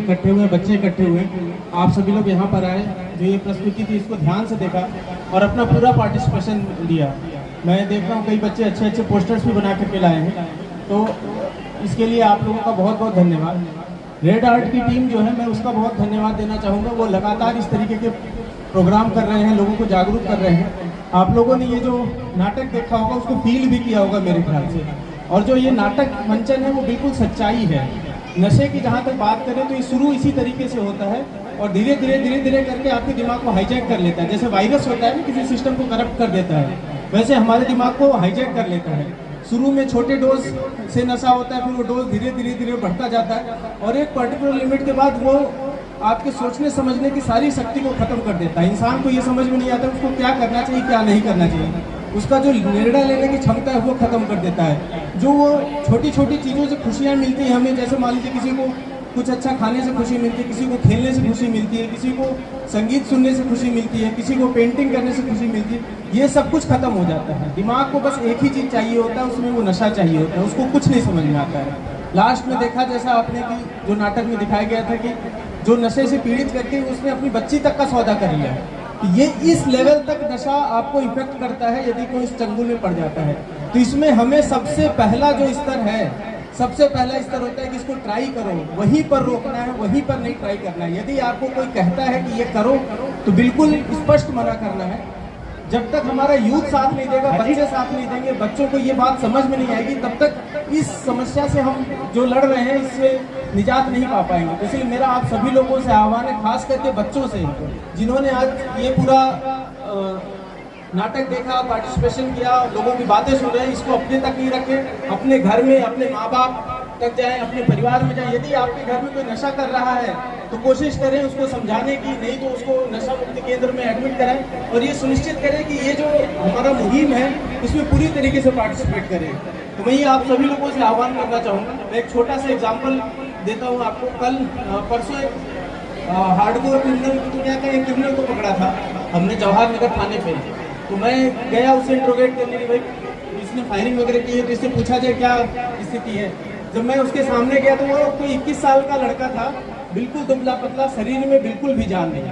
इकट्ठे हुए, बच्चे इकट्ठे हुए, आप सभी लोग यहाँ पर आए, जो ये प्रस्तुति थी इसको ध्यान से देखा और अपना पूरा पार्टिसिपेशन दिया। मैं देख रहा हूँ कई बच्चे अच्छे अच्छे पोस्टर्स भी बना करके लाए हैं, तो इसके लिए आप लोगों का बहुत बहुत धन्यवाद। रेड आर्ट की टीम जो है, मैं उसका बहुत धन्यवाद देना चाहूँगा। वो लगातार इस तरीके के प्रोग्राम कर रहे हैं, लोगों को जागरूक कर रहे हैं। आप लोगों ने ये जो नाटक देखा होगा उसको फील भी किया होगा मेरे ख्याल से, और जो ये नाटक मंचन है वो बिल्कुल सच्चाई है। नशे की जहाँ तक बात करें तो ये शुरू इसी तरीके से होता है और धीरे धीरे करके आपके दिमाग को हाईजैक कर लेता है। जैसे वायरस होता है ना, किसी सिस्टम को करप्ट कर देता है, वैसे हमारे दिमाग को हाईजैक कर लेता है। शुरू में छोटे डोज से नशा होता है, फिर वो डोज धीरे धीरे बढ़ता जाता है और एक पर्टिकुलर लिमिट के बाद वो आपके सोचने समझने की सारी शक्ति को खत्म कर देता है। इंसान को ये समझ में नहीं आता उसको क्या करना चाहिए, क्या नहीं करना चाहिए। उसका जो निर्णय लेने की क्षमता है वो खत्म कर देता है। जो वो छोटी छोटी चीज़ों से खुशियाँ मिलती हैं हमें, जैसे मान लीजिए किसी को कुछ अच्छा खाने से खुशी मिलती है, किसी को खेलने से खुशी मिलती है, किसी को संगीत सुनने से खुशी मिलती है, किसी को पेंटिंग करने से खुशी मिलती है, ये सब कुछ खत्म हो जाता है। दिमाग को बस एक ही चीज़ चाहिए होता है, उसमें वो नशा चाहिए होता है, उसको कुछ नहीं समझ में आता है। लास्ट में देखा जैसा आपने कि जो नाटक में दिखाया गया था कि जो नशे से पीड़ित व्यक्ति उसने अपनी बच्ची तक का सौदा कर लिया। ये इस लेवल तक नशा आपको इफेक्ट करता है यदि कोई इस चंगुल में पड़ जाता है। तो इसमें हमें सबसे पहला जो स्तर है, सबसे पहला स्तर होता है कि इसको ट्राई करो, वहीं पर रोकना है, वहीं पर नहीं ट्राई करना है। यदि आपको कोई कहता है कि ये करो तो बिल्कुल स्पष्ट मना करना है। जब तक हमारा यूथ साथ नहीं देगा, बच्चे साथ नहीं देंगे, बच्चों को ये बात समझ में नहीं आएगी, तब तक इस समस्या से हम जो लड़ रहे हैं इससे निजात नहीं पा पाएंगे। तो इसलिए मेरा आप सभी लोगों से आह्वान है, खास करके बच्चों से, जिन्होंने आज ये पूरा नाटक देखा, पार्टिसिपेशन किया, लोगों की बातें सुन रहे हैं, इसको अपने तक नहीं रखें, अपने घर में अपने माँ बाप तक जाएं, अपने परिवार में जाएं। यदि आपके घर में कोई नशा कर रहा है तो कोशिश करें उसको समझाने की, नहीं तो उसको नशा मुक्ति केंद्र में एडमिट कराएं और ये सुनिश्चित करें कि ये जो हमारा मुहिम है इसमें पूरी तरीके से पार्टिसिपेट करें। तो मैं ये आप सभी लोगों से आह्वान करना चाहूँगा। मैं एक छोटा सा एग्जाम्पल देता हूँ आपको। कल परसों एक हार्डकोर क्रिमिनल को पकड़ा था हमने जवाहर नगर थाने पे। तो मैं गया उसे इंट्रोगेट करने की, भाई इसने फायरिंग वगैरह की है तो इससे पूछा जाए क्या स्थिति है। जब मैं उसके सामने गया तो वो कोई 21 साल का लड़का था, बिल्कुल दुबला पतला, शरीर में बिल्कुल भी जान नहीं।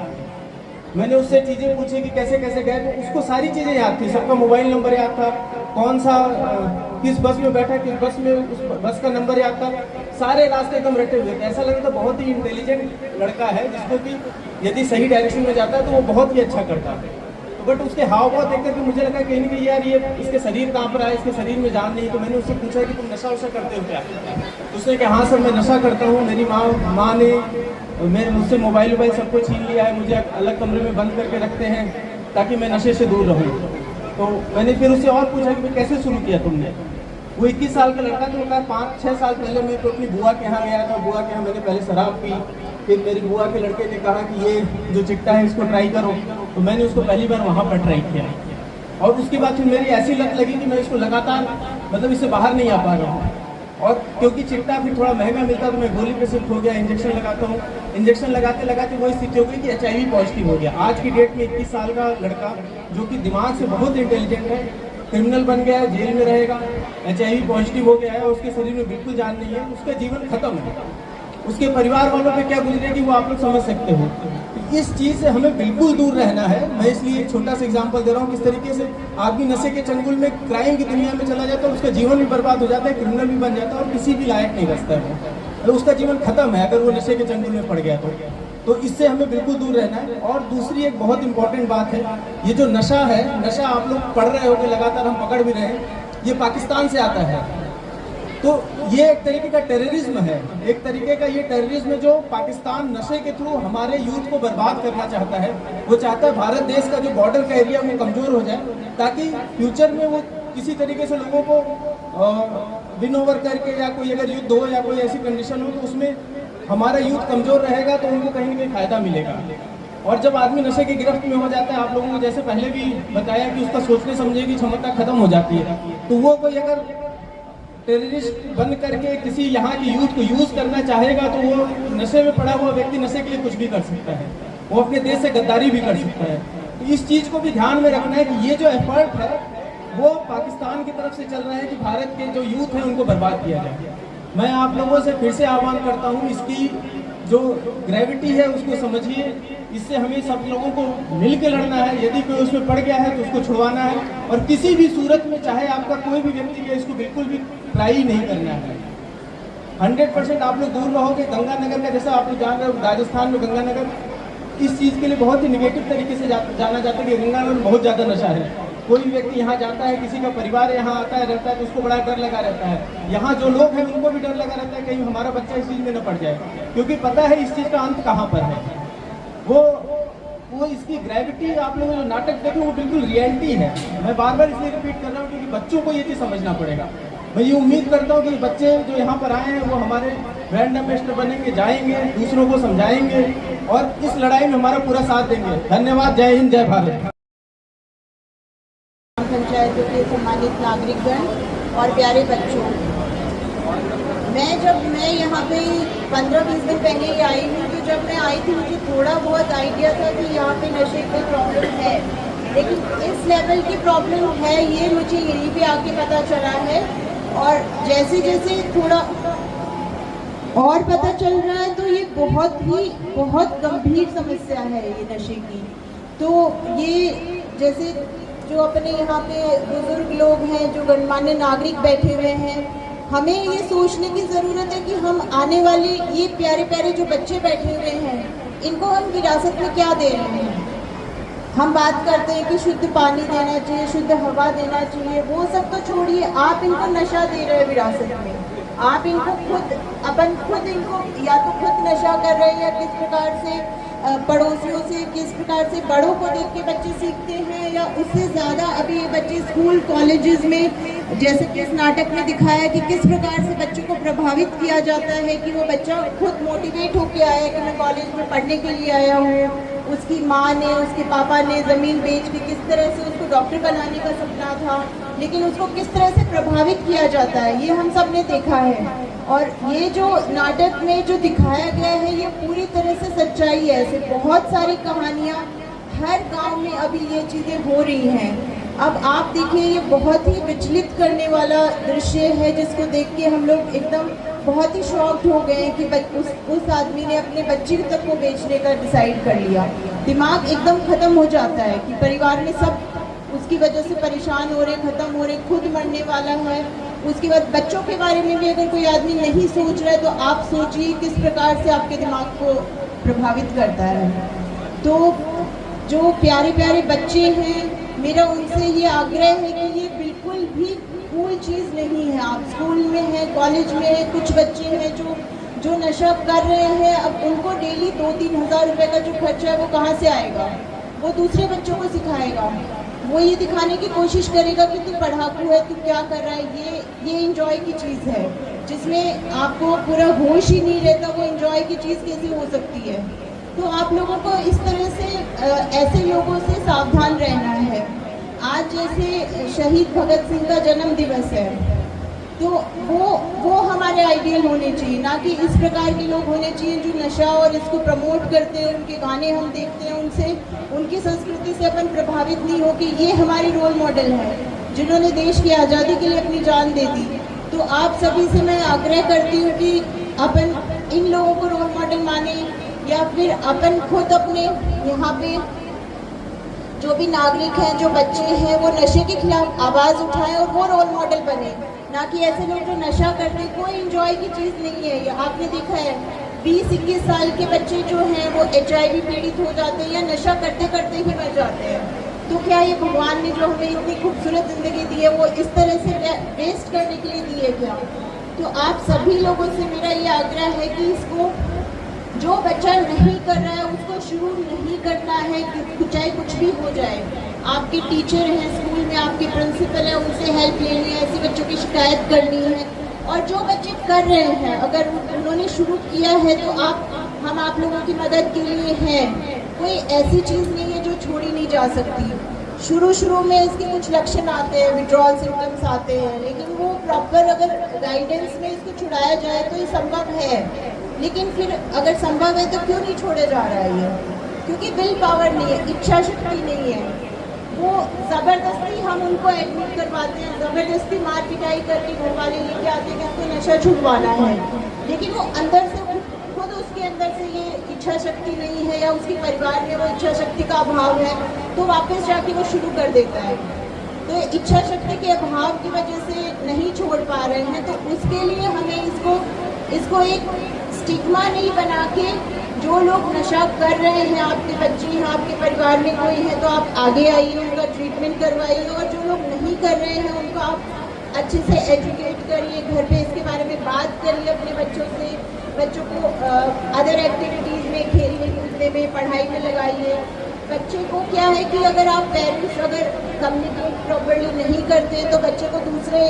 मैंने उससे चीज़ें पूछी कि कैसे कैसे गए, तो उसको सारी चीज़ें याद थी, सबका मोबाइल नंबर याद था, कौन सा किस बस में बैठा, किस बस में, उस बस का नंबर याद था, सारे रास्ते एकदम रटे हुए थे। ऐसा लगा था बहुत ही इंटेलिजेंट लड़का है, जिसको कि यदि सही डायरेक्शन में जाता है तो वो बहुत ही अच्छा करता है। बट उसके हाव भाव देख करके मुझे लगा कहीं ना कहीं यार ये इसके शरीर कांप रहा है, इसके शरीर में जान नहीं। तो मैंने उससे पूछा कि तुम नशा वशा करते हो क्या? तो उसने कहा हाँ सर मैं नशा करता हूँ, मेरी माँ ने मुझसे मोबाइल सब कुछ छीन लिया है, मुझे अलग कमरे में बंद करके रखते हैं ताकि मैं नशे से दूर रहूँ। तो मैंने फिर उससे और पूछा कि कैसे शुरू किया तुमने? वो 21 साल का लड़का था। 5-6 साल पहले मैं तो अपनी बुआ के यहाँ गया था, बुआ के यहाँ मैंने पहले शराब पी, फिर मेरी बुआ के लड़के ने कहा कि ये जो चिट्टा है इसको ट्राई करो, तो मैंने उसको पहली बार वहाँ पर ट्राई किया और उसके बाद फिर मेरी ऐसी लत लगी कि मैं इसको लगातार मतलब इससे बाहर नहीं आ पा रहा हूँ। और क्योंकि चिट्टा फिर थोड़ा महंगा मिलता तो मैं गोली पे शिफ्ट हो गया, इंजेक्शन लगाता हूँ। इंजेक्शन लगाते लगाते वही स्थिति हो गई कि HIV पॉजिटिव हो गया। आज की डेट में 21 साल का लड़का जो कि दिमाग से बहुत इंटेलिजेंट है, क्रिमिनल बन गया है, जेल में रहेगा, HIV पॉजिटिव हो गया है और उसके शरीर में बिल्कुल जान नहीं है, उसका जीवन खत्म है। उसके परिवार वालों पे क्या गुजरेगी वो आप लोग समझ सकते हो। तो इस चीज़ से हमें बिल्कुल दूर रहना है। मैं इसलिए एक छोटा सा एग्जांपल दे रहा हूँ किस तरीके से आदमी नशे के चंगुल में, क्राइम की दुनिया में चला जाता है, उसका जीवन भी बर्बाद हो जाता है, क्रिमिनल भी बन जाता है और किसी भी लायक नहीं बचता है, तो उसका जीवन खत्म है अगर वो नशे के चंगुल में पड़ गया तो इससे हमें बिल्कुल दूर रहना है। और दूसरी एक बहुत इंपॉर्टेंट बात है, ये जो नशा है, नशा आप लोग पढ़ रहे होंगे, लगातार हम पकड़ भी रहे हैं, ये पाकिस्तान से आता है। तो ये एक तरीके का टेररिज्म है, एक तरीके का ये टेररिज्म जो पाकिस्तान नशे के थ्रू हमारे यूथ को बर्बाद करना चाहता है। वो चाहता है भारत देश का जो बॉर्डर का एरिया वो कमज़ोर हो जाए ताकि फ्यूचर में वो किसी तरीके से लोगों को विन ओवर करके, या कोई अगर युद्ध हो या कोई ऐसी कंडीशन हो तो उसमें हमारा यूथ कमज़ोर रहेगा तो उनको कहीं ना कहीं फ़ायदा मिलेगा। और जब आदमी नशे की गिरफ्त में हो जाता है, आप लोगों को जैसे पहले भी बताया कि उसका सोचने समझने की क्षमता खत्म हो जाती है, तो वो कोई अगर टेररिस्ट बन करके किसी यहाँ की यूथ को यूज करना चाहेगा तो वो नशे में पड़ा हुआ व्यक्ति नशे के लिए कुछ भी कर सकता है, वो अपने देश से गद्दारी भी कर सकता है। तो इस चीज़ को भी ध्यान में रखना है कि ये जो एफर्ट है वो पाकिस्तान की तरफ से चल रहा है कि भारत के जो यूथ है उनको बर्बाद किया जाए। मैं आप लोगों से फिर से आह्वान करता हूँ, इसकी जो ग्रेविटी है उसको समझिए। इससे हमें सब लोगों को मिल के लड़ना है। यदि कोई उसमें पड़ गया है तो उसको छुड़वाना है, और किसी भी सूरत में चाहे आपका कोई भी व्यक्ति है, इसको बिल्कुल भी ट्राई नहीं करना है। 100% आप लोग दूर रहोगे। गंगानगर का जैसा आप लोग जान रहे हो, राजस्थान में गंगानगर इस चीज़ के लिए बहुत ही निगेटिव तरीके से जाना जाता है कि गंगानगर में बहुत ज़्यादा नशा है। कोई व्यक्ति यहाँ जाता है, किसी का परिवार यहाँ आता है रहता है तो उसको बड़ा डर लगा रहता है। यहाँ जो लोग हैं उनको भी डर लगा रहता है कहीं हमारा बच्चा इस चीज़ में न पड़ जाए, क्योंकि पता है इस चीज़ का अंत कहाँ पर है। वो इसकी ग्रेविटी आप लोगों ने जो नाटक देखे वो बिल्कुल रियलिटी है। मैं बार बार इसलिए रिपीट कर रहा हूँ क्योंकि बच्चों को ये चीज़ समझना पड़ेगा। मैं ये उम्मीद करता हूँ कि बच्चे जो यहाँ पर आए हैं वो हमारे ब्रांड एम्बेसडर बनेंगे, जाएंगे, दूसरों को समझाएंगे और इस लड़ाई में हमारा पूरा साथ देंगे। धन्यवाद। जय हिंद, जय भारत। पंचायतों के सम्मानित नागरिकगण और प्यारे बच्चों, मैं यहाँ पे 15-20 दिन पहले ही आई हूँ। तो जब मैं आई थी मुझे थोड़ा बहुत आइडिया था कि यहाँ पे नशे की प्रॉब्लम है, लेकिन इस लेवल की प्रॉब्लम है ये मुझे यहीं पे आके पता चला है। और जैसे जैसे थोड़ा और पता चल रहा है तो ये बहुत गंभीर समस्या है ये नशे की। तो ये जैसे जो अपने यहाँ पे बुजुर्ग लोग हैं, जो गणमान्य नागरिक बैठे हुए हैं, हमें ये सोचने की ज़रूरत है कि हम आने वाले ये प्यारे प्यारे जो बच्चे बैठे हुए हैं इनको हम विरासत में क्या दे रहे हैं। हम बात करते हैं कि शुद्ध पानी देना चाहिए, शुद्ध हवा देना चाहिए, वो सब तो छोड़िए, आप इनको नशा दे रहे हैं विरासत में। आप इनको खुद इनको या तो खुद नशा कर रहे हैं या किस प्रकार से पड़ोसियों से, किस प्रकार से बड़ों को देख के बच्चे सीखते हैं, या उससे ज़्यादा अभी ये बच्चे स्कूल कॉलेजेस में जैसे कि इस नाटक में दिखाया कि किस प्रकार से बच्चों को प्रभावित किया जाता है कि वो बच्चा खुद मोटिवेट होकर आया कि मैं कॉलेज में पढ़ने के लिए आया हूँ। उसकी माँ ने, उसके पापा ने ज़मीन बेच के किस तरह से उसको डॉक्टर बनाने का सपना था, लेकिन उसको किस तरह से प्रभावित किया जाता है ये हम सब ने देखा है। और ये जो नाटक में जो दिखाया गया है ये पूरी तरह से सच्चाई है। ऐसे बहुत सारी कहानियाँ हर गांव में अभी ये चीज़ें हो रही हैं। अब आप देखिए ये बहुत ही विचलित करने वाला दृश्य है जिसको देख के हम लोग एकदम बहुत ही शॉक्ड हो गए कि उस आदमी ने अपने बच्चे तक को बेचने का डिसाइड कर लिया। दिमाग एकदम ख़त्म हो जाता है कि परिवार में सब उसकी वजह से परेशान हो रहे, ख़त्म हो रहे, खुद मरने वाला है। उसके बाद बच्चों के बारे में भी अगर कोई आदमी नहीं सोच रहा है तो आप सोचिए किस प्रकार से आपके दिमाग को प्रभावित करता है। तो जो प्यारे प्यारे बच्चे हैं, मेरा उनसे ये आग्रह है कि ये बिल्कुल भी कूल चीज़ नहीं है। आप स्कूल में हैं, कॉलेज में हैं, कुछ बच्चे हैं जो नशा कर रहे हैं, अब उनको डेली 2-3 हज़ार रुपये का जो खर्चा है वो कहाँ से आएगा? वो दूसरे बच्चों को सिखाएगा, वो ये दिखाने की कोशिश करेगा कि तू पढ़ाकू है, तू क्या कर रहा है। ये इंजॉय की चीज़ है जिसमें आपको पूरा होश ही नहीं रहता, वो इंजॉय की चीज़ कैसे हो सकती है? तो आप लोगों को इस तरह से ऐसे लोगों से सावधान रहना है। आज जैसे शहीद भगत सिंह का जन्म दिवस है तो वो हमारे आइडियल होने चाहिए, ना कि इस प्रकार के लोग होने चाहिए जो नशा और इसको प्रमोट करते हैं। उनके गाने हम देखते हैं, उनसे उनकी संस्कृति से अपन प्रभावित नहीं हो कि ये हमारी रोल मॉडल है जिन्होंने देश की आज़ादी के लिए अपनी जान दे दी। तो आप सभी से मैं आग्रह करती हूँ कि अपन इन लोगों को रोल मॉडल माने, या फिर अपन खुद अपने यहाँ पे जो भी नागरिक हैं, जो बच्चे हैं, वो नशे के खिलाफ आवाज़ उठाएं और वो रोल मॉडल बने, ना कि ऐसे लोग जो नशा करते हैं। कोई इंजॉय की चीज़ नहीं है ये। आपने देखा है 20-21 साल के बच्चे जो हैं वो HIV पीड़ित हो जाते हैं या नशा करते करते ही मर जाते हैं। तो क्या ये भगवान ने जो हमें इतनी खूबसूरत ज़िंदगी दी है वो इस तरह से वेस्ट करने के लिए दी है क्या? तो आप सभी लोगों से मेरा ये आग्रह है कि इसको जो बच्चा नहीं कर रहा है उसको शुरू नहीं करना है, चाहे कुछ भी हो जाए। आपके टीचर हैं स्कूल में, आपके प्रिंसिपल हैं, उनसे हेल्प लेनी है, ऐसे बच्चों की शिकायत करनी है। और जो बच्चे कर रहे हैं अगर उन्होंने शुरू किया है तो हम आप लोगों की मदद के लिए हैं। कोई ऐसी चीज़ नहीं है जो छोड़ी नहीं जा सकती। शुरू में इसके कुछ लक्षण आते हैं, विड्रॉल सिम्टम्स आते हैं, लेकिन वो प्रॉपर अगर गाइडेंस में इसको छुड़ाया जाए तो ये संभव है। लेकिन फिर अगर संभव है तो क्यों नहीं छोड़े जा रहा है ये? क्योंकि विल पावर नहीं है, इच्छा शक्ति नहीं है। वो ज़बरदस्ती हम उनको एडमिट करवाते हैं, ज़बरदस्ती मार पिटाई करके घर वाले लेके आते हैं कि हमको नशा छुड़वाना है, लेकिन वो अंदर से खुद उसके अंदर से ये इच्छा शक्ति नहीं है या उसके परिवार में वो इच्छा शक्ति का अभाव है, तो वापस जाके वो शुरू कर देता है। तो इच्छा शक्ति के अभाव की वजह से नहीं छोड़ पा रहे हैं, तो उसके लिए हमें इसको एक स्टिग्मा नहीं बना के, जो लोग नशा कर रहे हैं, आपके बच्चे हैं, आपके परिवार में कोई है, तो आप आगे आइए, उनका ट्रीटमेंट करवाइए, और जो लोग नहीं कर रहे हैं उनको आप अच्छे से एजुकेट करिए, घर पे इसके बारे में बात करिए अपने बच्चों से, बच्चों को अदर एक्टिविटीज़ में, खेलने कूदने में, पढ़ाई में लगाइए। बच्चे को क्या है कि अगर आप पेरेंट्स अगर कम्युनिकेट प्रॉपर्ली नहीं करते तो बच्चे को दूसरे,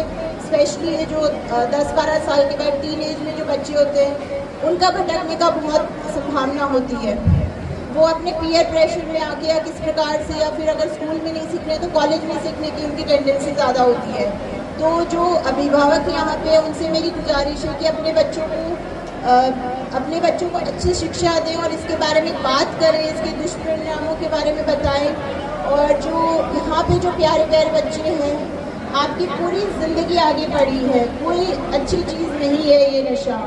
स्पेशली ये जो 10-12 साल के बाद टीन एज में जो बच्चे होते हैं, उनका भटकने का बहुत संभावना होती है। वो अपने पीयर प्रेशर में आके या किस प्रकार से, या फिर अगर स्कूल में नहीं सीख रहे तो कॉलेज में सीखने की उनकी टेंडेंसी ज़्यादा होती है। तो जो अभिभावक यहाँ पे, उनसे मेरी गुजारिश है कि अपने बच्चों को अच्छी शिक्षा दें और इसके बारे में बात करें, इसके दुष्परिणामों के बारे में बताएं। और जो यहाँ पे जो प्यारे प्यारे बच्चे हैं, आपकी पूरी ज़िंदगी आगे बढ़ी है, कोई अच्छी चीज़ नहीं है ये नशा,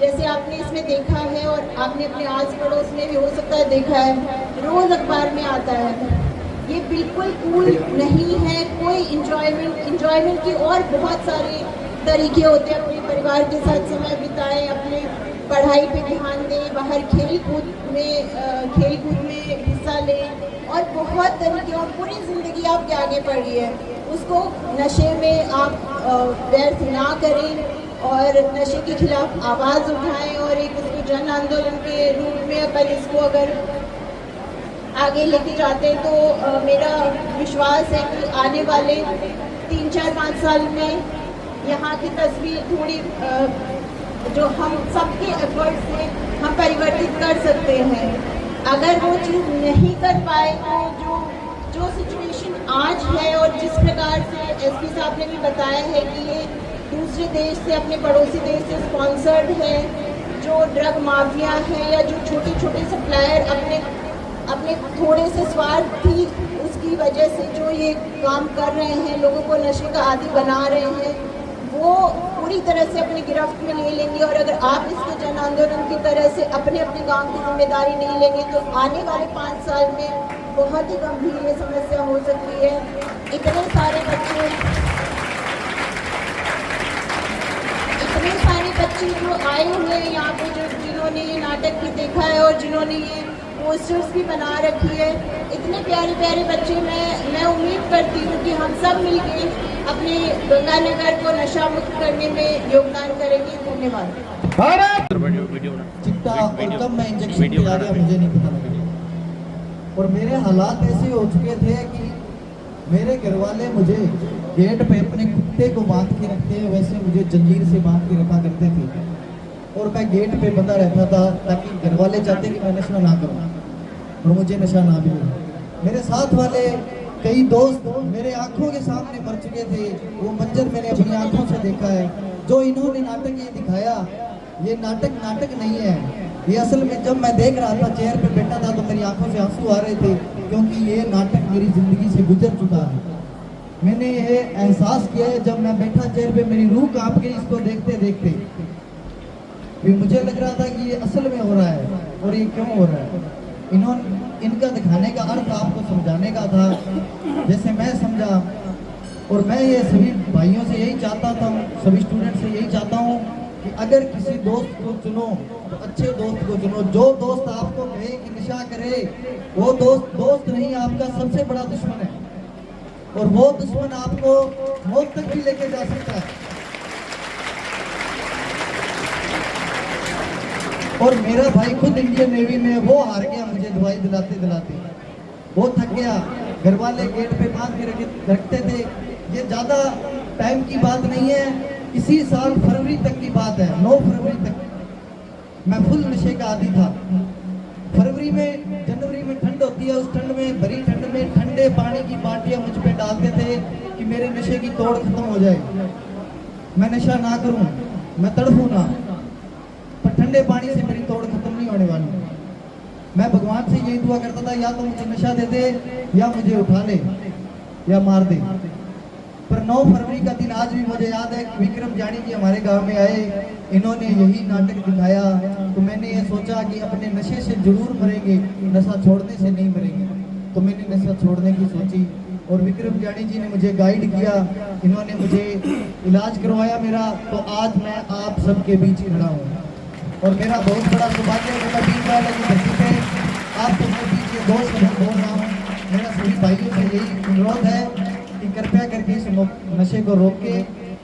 जैसे आपने इसमें देखा है और आपने अपने आस पड़ोस में भी हो सकता है देखा है, रोज़ अखबार में आता है। ये बिल्कुल कूल नहीं है। कोई इंजॉयमेंट की और बहुत सारे तरीके होते हैं। अपने परिवार के साथ समय बिताएं, अपने पढ़ाई पे ध्यान दें, बाहर खेल कूद में हिस्सा लें, और बहुत तरीके, और पूरी ज़िंदगी आपके आगे बढ़ी है। उसको नशे में आप व्यर्थ ना करें और नशे के खिलाफ आवाज़ उठाएं, और एक इसको जन आंदोलन के रूप में अपन इसको अगर आगे लेके जाते हैं तो मेरा विश्वास है कि आने वाले 3-4-5 साल में यहाँ की तस्वीर थोड़ी जो हम सबके एफर्ट से हम परिवर्तित कर सकते हैं। अगर वो चीज़ नहीं कर पाए तो जो सिचुएशन आज है, और जिस प्रकार से एसपी साहब ने भी बताया है कि ये दूसरे देश से, अपने पड़ोसी देश से स्पॉन्सर्ड है, जो ड्रग माफिया है या जो छोटे छोटे सप्लायर अपने थोड़े से स्वार्थी उसकी वजह से जो ये काम कर रहे हैं, लोगों को नशे का आदी बना रहे हैं, वो पूरी तरह से अपनी गिरफ्त में ले लेंगे। और अगर आप इसको जन आंदोलन की तरह से अपने गांव की जिम्मेदारी नहीं लेंगे तो आने वाले 5 साल में बहुत ही गंभीर ये समस्या हो सकती है। इतने सारे बच्चे जो आए हुए हैं यहाँ पे, जिन्होंने ये नाटक भी देखा है और जिन्होंने ये पोस्टर्स भी बना रखी है, इतने प्यारे प्यारे बच्चे, मैं उम्मीद करती हूँ कि हम सब मिलके अपने गंगानगर को नशा मुक्त करने में योगदान करेंगे। धन्यवाद। चिट्टा और कब मैं इंजेक्शन दिला गया मुझे नहीं पता लगा, और मेरे हालात ऐसे हो चुके थे कि मेरे घर वाले मुझे गेट पे अपने कुत्ते को बांध के रखते हैं, वैसे मुझे जंजीर से बांध के रखा करते थे, और मैं गेट पे बंधा रहता था ताकि घर वाले चाहते कि मैं नशा ना करूं और मुझे नशा ना भी मिले। मेरे साथ वाले कई दोस्त मेरे आंखों के सामने मर चुके थे, वो मंजर मैंने अपनी आंखों से देखा है। जो इन्होंने नाटक ये दिखाया, ये नाटक नहीं है, ये असल में जब मैं देख रहा था, चेयर पे बैठा था, तो मेरी आंखों से आंसू आ रहे थे, क्योंकि ये नाटक मेरी जिंदगी से गुजर चुका है। मैंने ये एहसास किया है जब मैं बैठा चेयर पे, मेरी रूह कांप गई इसको देखते देखते। फिर मुझे लग रहा था कि ये असल में हो रहा है और ये क्यों हो रहा है। इनका दिखाने का अर्थ आपको समझाने का था, जैसे मैं समझा। और मैं ये सभी भाइयों से यही चाहता था, सभी स्टूडेंट से यही चाहता हूँ कि अगर किसी दोस्त को चुनो तो अच्छे दोस्त को चुनो। जो दोस्त आपको कहे कि नशा करे, वो दोस्त नहीं, आपका सबसे बड़ा दुश्मन है, और वो दुश्मन आपको मौत तक भी लेके जा सकता है। और मेरा भाई खुद इंडियन नेवी में, वो हार गया मुझे दवाई दिलाते दिलाते, वो थक गया। घर वाले गेट पे बांध के रखते थे। ये ज़्यादा टाइम की बात नहीं है, इसी साल फरवरी तक की बात है, 9 फरवरी तक मैं फुल नशे का आदी था। जनवरी में ठंड होती है, उस ठंड में, भरी ठंड में, ठंडे पानी की बाल्टियां मुझ पे डालते थे कि मेरे नशे की तोड़ खत्म हो जाए, मैं नशा ना करूं, मैं तड़पूं ना। पर ठंडे पानी से मेरी तोड़ खत्म नहीं होने वाली। मैं भगवान से यही दुआ करता था, या तो मुझे नशा दे दे या मुझे उठा ले या मार दे। पर 9 फरवरी का दिन आज भी मुझे याद है कि विक्रम जानी जी हमारे गांव में आए, इन्होंने यही नाटक दिखाया। तो मैंने ये सोचा कि अपने नशे से जरूर मरेंगे, नशा छोड़ने से नहीं मरेंगे। तो मैंने नशा छोड़ने की सोची और विक्रम जानी जी ने मुझे गाइड किया, इन्होंने मुझे इलाज करवाया मेरा। तो आज मैं आप सबके बीच खड़ा हूँ और मेरा बहुत बड़ा सौभाग्य है। मैं बीच वाले की धरती पे आप सबके बीच ये दोस्त बोल रहा हूँ। मेरा सभी भाइयों से यही अनुरोध है कि कृपया करके इस नशे को रोक के,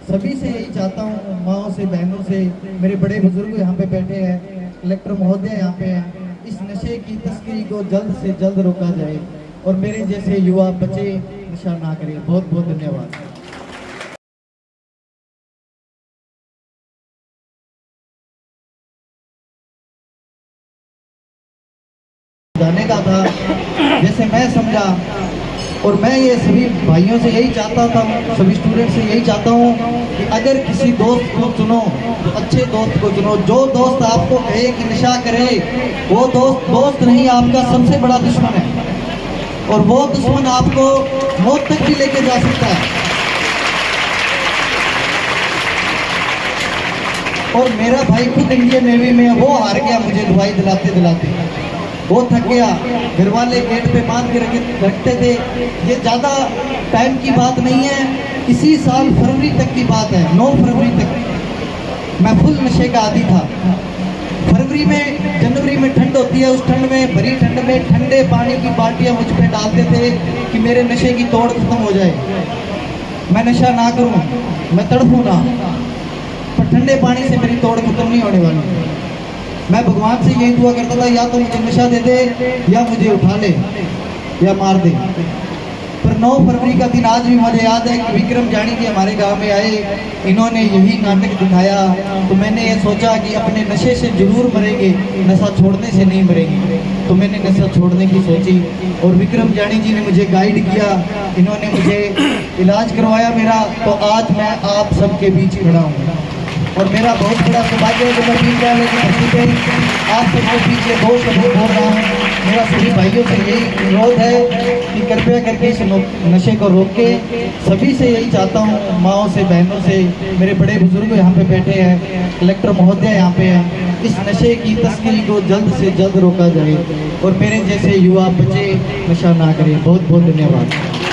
सभी से यही चाहता हूँ, माओ से, बहनों से, मेरे बड़े बुजुर्ग यहाँ पे बैठे हैं, कलेक्टर महोदय यहाँ पे हैं, इस नशे की तस्करी को जल्द से जल्द रोका जाए और मेरे जैसे युवा बच्चे नशा ना करें। बहुत बहुत धन्यवाद। जाने का था जैसे मैं समझा, और मैं ये सभी भाइयों से यही चाहता था, सभी स्टूडेंट से यही चाहता हूँ कि अगर किसी दोस्त को चुनो तो अच्छे दोस्त को चुनो। जो दोस्त आपको कहे कि नशा करे, वो दोस्त नहीं, आपका सबसे बड़ा दुश्मन है और वो दुश्मन आपको मौत तक भी लेके जा सकता है। और मेरा भाई खुद इंडियन नेवी में, वो हार गया मुझे दवाई दिलाते दिलाते, वो थक गया। घर वाले गेट पे बांध के रखते थे। ये ज़्यादा टाइम की बात नहीं है, इसी साल फरवरी तक की बात है, 9 फरवरी तक मैं फुल नशे का आदी था। फरवरी में, जनवरी में ठंड होती है, उस ठंड में, भरी ठंड में ठंडे पानी की बाल्टियाँ मुझ पे डालते थे कि मेरे नशे की तोड़ खत्म हो जाए, मैं नशा ना करूँ, मैं तड़पूँ ना। पर ठंडे पानी से मेरी तोड़ खत्म नहीं होने वाली। मैं भगवान से यही दुआ करता था, या तो मुझे नशा दे दे या मुझे उठा ले या मार दे। पर 9 फरवरी का दिन आज भी मुझे याद है कि विक्रम जानी जी हमारे गांव में आए, इन्होंने यही नाटक दिखाया। तो मैंने ये सोचा कि अपने नशे से जरूर मरेंगे, नशा छोड़ने से नहीं मरेंगे। तो मैंने नशा छोड़ने की सोची और विक्रम जानी जी ने मुझे गाइड किया, इन्होंने मुझे इलाज करवाया मेरा। तो आज मैं आप सबके बीच खड़ा हूँ और मेरा बहुत बड़ा सौभाग्य है कि मैं बीच वाले की धरती पे आप सबके पीछे दोस्त बोल रहा हूँ। मेरा सभी भाइयों से यही अनुरोध है कि कृपया करके इस नशे को रोक के, सभी से यही चाहता हूँ, माओ से, बहनों से, मेरे बड़े बुजुर्ग यहाँ पे बैठे हैं, कलेक्टर महोदय यहाँ पे हैं, इस नशे की तस्करी को जल्द से जल्द रोका जाए और मेरे जैसे युवा बच्चे नशा ना करें। बहुत बहुत धन्यवाद।